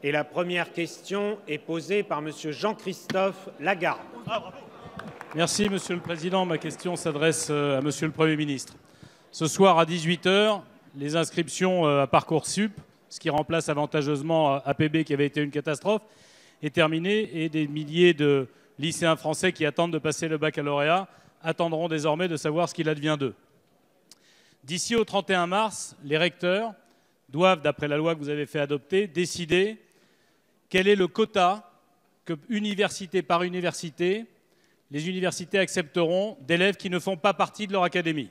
Et la première question est posée par Monsieur Jean-Christophe Lagarde. Merci, Monsieur le Président. Ma question s'adresse à Monsieur le Premier ministre. Ce soir à 18 h, les inscriptions à Parcoursup, ce qui remplace avantageusement APB qui avait été une catastrophe, est terminé et des milliers de lycéens français qui attendent de passer le baccalauréat attendront désormais de savoir ce qu'il advient d'eux. D'ici au 31 mars, les recteurs doivent, d'après la loi que vous avez fait adopter, décider quel est le quota que, université par université, les universités accepteront d'élèves qui ne font pas partie de leur académie.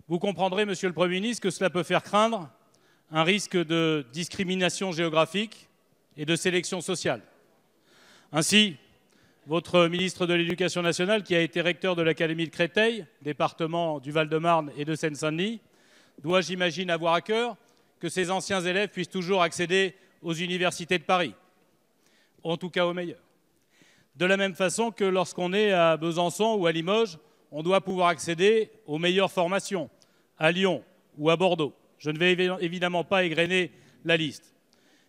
Vous comprendrez, Monsieur le Premier ministre, que cela peut faire craindre un risque de discrimination géographique et de sélection sociale. Ainsi, votre ministre de l'Éducation nationale, qui a été recteur de l'Académie de Créteil, département du Val-de-Marne et de Seine-Saint-Denis, doit, j'imagine, avoir à cœur que ses anciens élèves puissent toujours accéder aux universités de Paris, en tout cas aux meilleures. De la même façon que lorsqu'on est à Besançon ou à Limoges, on doit pouvoir accéder aux meilleures formations, à Lyon ou à Bordeaux. Je ne vais évidemment pas égrener la liste.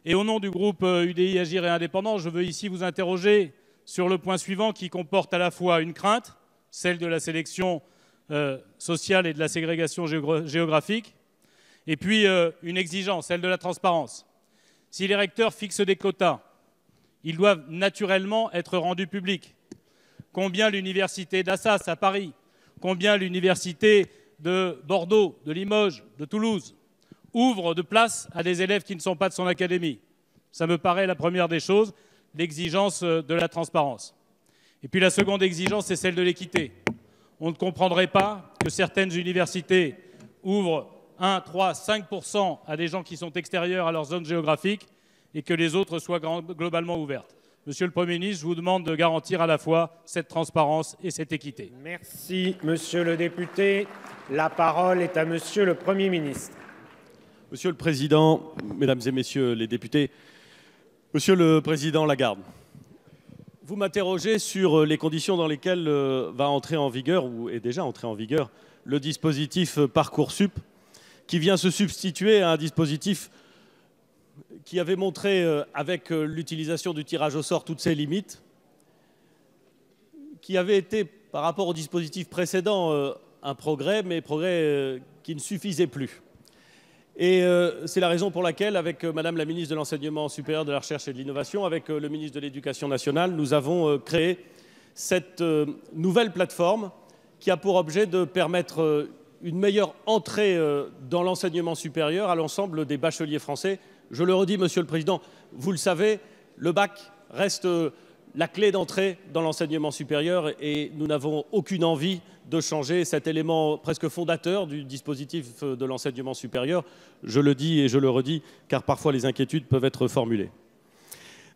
Et au nom du groupe UDI Agir et Indépendants, je veux ici vous interroger sur le point suivant qui comporte à la fois une crainte, celle de la sélection sociale et de la ségrégation géographique, et puis une exigence, celle de la transparence. Si les recteurs fixent des quotas, ils doivent naturellement être rendus publics. Combien l'université d'Assas à Paris, combien l'université de Bordeaux, de Limoges, de Toulouse ouvre de place à des élèves qui ne sont pas de son académie. Ça me paraît la première des choses, l'exigence de la transparence. Et puis la seconde exigence, c'est celle de l'équité. On ne comprendrait pas que certaines universités ouvrent 1, 3, 5% à des gens qui sont extérieurs à leur zone géographique et que les autres soient globalement ouvertes. Monsieur le Premier ministre, je vous demande de garantir à la fois cette transparence et cette équité. Merci, Monsieur le député. La parole est à Monsieur le Premier ministre. Monsieur le Président, Mesdames et Messieurs les députés, Monsieur le Président Lagarde, vous m'interrogez sur les conditions dans lesquelles va entrer en vigueur, ou est déjà entré en vigueur, le dispositif Parcoursup, qui vient se substituer à un dispositif qui avait montré, avec l'utilisation du tirage au sort, toutes ses limites, qui avait été, par rapport au dispositif précédent, un progrès, mais progrès qui ne suffisait plus. Et c'est la raison pour laquelle, avec Madame la ministre de l'Enseignement supérieur, de la Recherche et de l'Innovation, avec le ministre de l'Éducation nationale, nous avons créé cette nouvelle plateforme qui a pour objet de permettre une meilleure entrée dans l'enseignement supérieur à l'ensemble des bacheliers français. Je le redis, Monsieur le Président, vous le savez, le bac reste la clé d'entrée dans l'enseignement supérieur et nous n'avons aucune envie de changer cet élément presque fondateur du dispositif de l'enseignement supérieur. Je le dis et je le redis, car parfois les inquiétudes peuvent être formulées.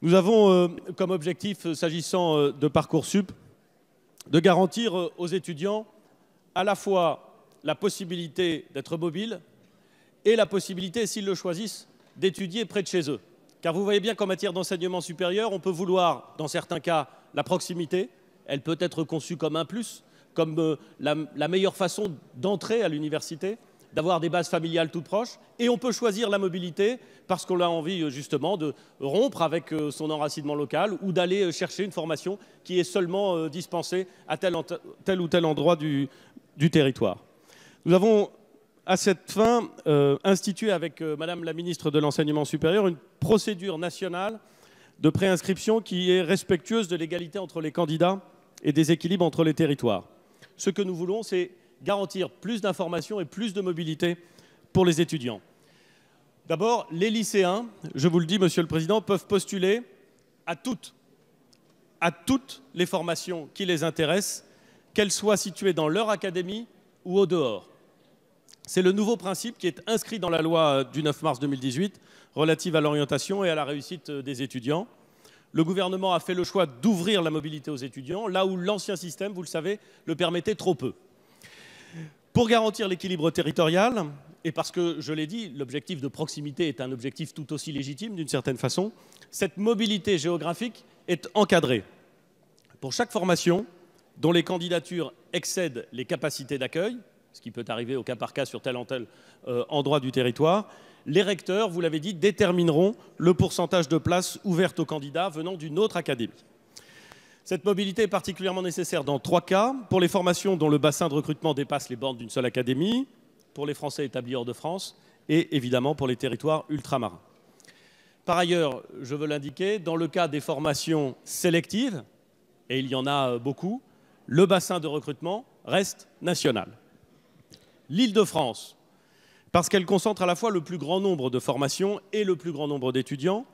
Nous avons comme objectif, s'agissant de Parcoursup, de garantir aux étudiants à la fois la possibilité d'être mobiles et la possibilité, s'ils le choisissent, d'étudier près de chez eux. Car vous voyez bien qu'en matière d'enseignement supérieur, on peut vouloir, dans certains cas, la proximité. Elle peut être conçue comme un plus, comme la meilleure façon d'entrer à l'université, d'avoir des bases familiales toutes proches. Et on peut choisir la mobilité parce qu'on a envie justement de rompre avec son enracinement local ou d'aller chercher une formation qui est seulement dispensée à tel ou tel endroit du territoire. Nous avons à cette fin institué avec Madame la ministre de l'Enseignement supérieur une procédure nationale de préinscription qui est respectueuse de l'égalité entre les candidats et des équilibres entre les territoires. Ce que nous voulons, c'est garantir plus d'informations et plus de mobilité pour les étudiants. D'abord, les lycéens, je vous le dis, Monsieur le Président, peuvent postuler à toutes les formations qui les intéressent, qu'elles soient situées dans leur académie ou au dehors. C'est le nouveau principe qui est inscrit dans la loi du 9 mars 2018 relative à l'orientation et à la réussite des étudiants. Le gouvernement a fait le choix d'ouvrir la mobilité aux étudiants, là où l'ancien système, vous le savez, le permettait trop peu. Pour garantir l'équilibre territorial, et parce que, je l'ai dit, l'objectif de proximité est un objectif tout aussi légitime d'une certaine façon, cette mobilité géographique est encadrée. Pour chaque formation dont les candidatures excèdent les capacités d'accueil, ce qui peut arriver au cas par cas sur tel ou tel endroit du territoire, les recteurs, vous l'avez dit, détermineront le pourcentage de places ouvertes aux candidats venant d'une autre académie. Cette mobilité est particulièrement nécessaire dans 3 cas, pour les formations dont le bassin de recrutement dépasse les bornes d'une seule académie, pour les Français établis hors de France et évidemment pour les territoires ultramarins. Par ailleurs, je veux l'indiquer, dans le cas des formations sélectives, et il y en a beaucoup, le bassin de recrutement reste national. L'Île-de-France, parce qu'elle concentre à la fois le plus grand nombre de formations et le plus grand nombre d'étudiants,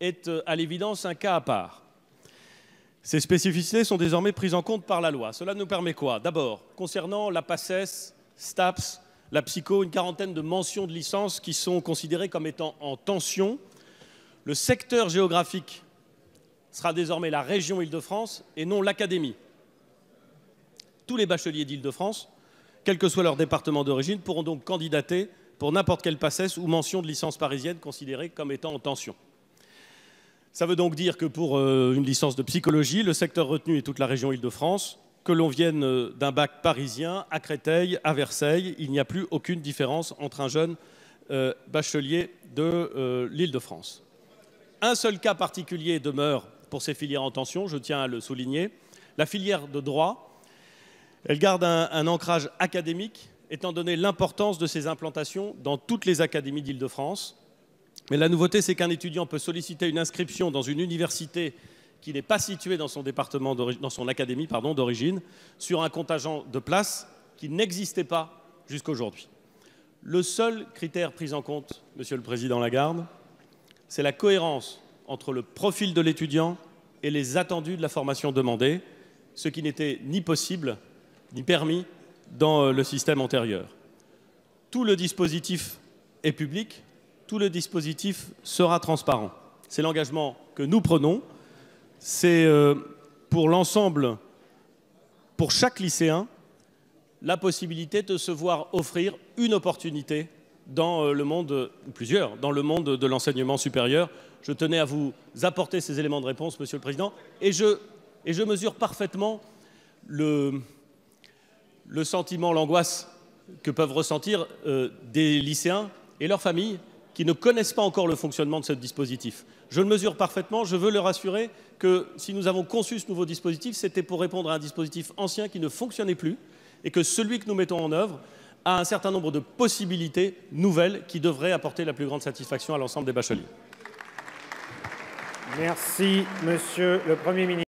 est à l'évidence un cas à part. Ces spécificités sont désormais prises en compte par la loi. Cela nous permet quoi? D'abord, concernant la PACES, STAPS, la psycho, une quarantaine de mentions de licence qui sont considérées comme étant en tension. Le secteur géographique sera désormais la région Île-de-France et non l'académie. Tous les bacheliers d'Île-de-France, quel que soit leur département d'origine, pourront donc candidater pour n'importe quelle PACES ou mention de licence parisienne considérée comme étant en tension. Ça veut donc dire que pour une licence de psychologie, le secteur retenu est toute la région Île-de-France. Que l'on vienne d'un bac parisien à Créteil, à Versailles, il n'y a plus aucune différence entre un jeune bachelier de l'Île-de-France. Un seul cas particulier demeure pour ces filières en tension, je tiens à le souligner. La filière de droit, elle garde un ancrage académique, étant donné l'importance de ces implantations dans toutes les académies d'Île-de-France. Mais la nouveauté, c'est qu'un étudiant peut solliciter une inscription dans une université qui n'est pas située dans son département, dans son académie d'origine, sur un contingent de places qui n'existait pas jusqu'aujourd'hui. Le seul critère pris en compte, Monsieur le Président Lagarde, c'est la cohérence entre le profil de l'étudiant et les attendus de la formation demandée, ce qui n'était ni possible ni permis dans le système antérieur. Tout le dispositif est public, tout le dispositif sera transparent. C'est l'engagement que nous prenons. C'est pour l'ensemble, pour chaque lycéen, la possibilité de se voir offrir une opportunité dans le monde, ou plusieurs, dans le monde de l'enseignement supérieur. Je tenais à vous apporter ces éléments de réponse, Monsieur le Président, et je mesure parfaitement le sentiment, l'angoisse que peuvent ressentir des lycéens et leurs familles qui ne connaissent pas encore le fonctionnement de ce dispositif. Je le mesure parfaitement, je veux leur assurer que si nous avons conçu ce nouveau dispositif, c'était pour répondre à un dispositif ancien qui ne fonctionnait plus et que celui que nous mettons en œuvre a un certain nombre de possibilités nouvelles qui devraient apporter la plus grande satisfaction à l'ensemble des bacheliers. Merci, Monsieur le Premier ministre.